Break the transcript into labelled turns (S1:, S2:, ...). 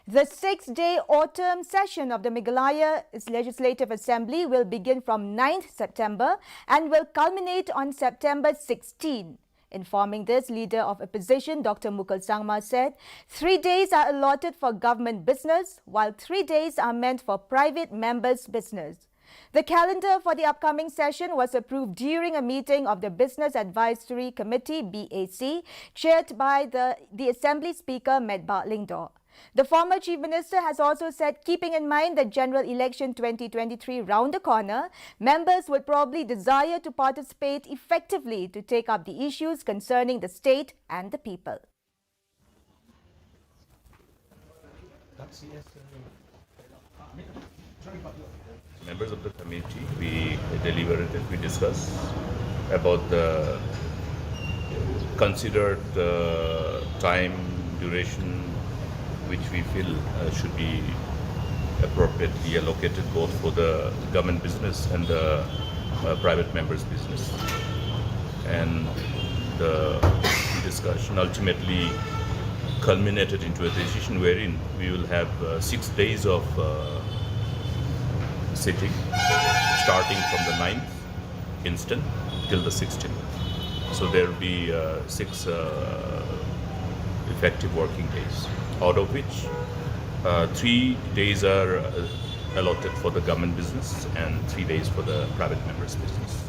S1: The six-day autumn session of the Meghalaya Legislative Assembly will begin from 9th September and will culminate on September 16. Informing this, Leader of Opposition Dr. Mukul Sangma said 3 days are allotted for government business, while 3 days are meant for private members' business. The calendar for the upcoming session was approved during a meeting of the Business Advisory Committee (BAC), chaired by the Assembly Speaker Medbah Lyngdoh. The former Chief Minister has also said, keeping in mind the general election 2023 round the corner, members would probably desire to participate effectively to take up the issues concerning the state and the people.
S2: Members of the committee, we deliberated, we discussed about the considered time duration which we feel should be appropriately allocated both for the government business and the private members' business. And the discussion ultimately culminated into a decision wherein we will have 6 days of sitting, starting from the 9th instant till the 16th. So there will be 6 effective working days, out of which 3 days are allotted for the government business and 3 days for the private members' business.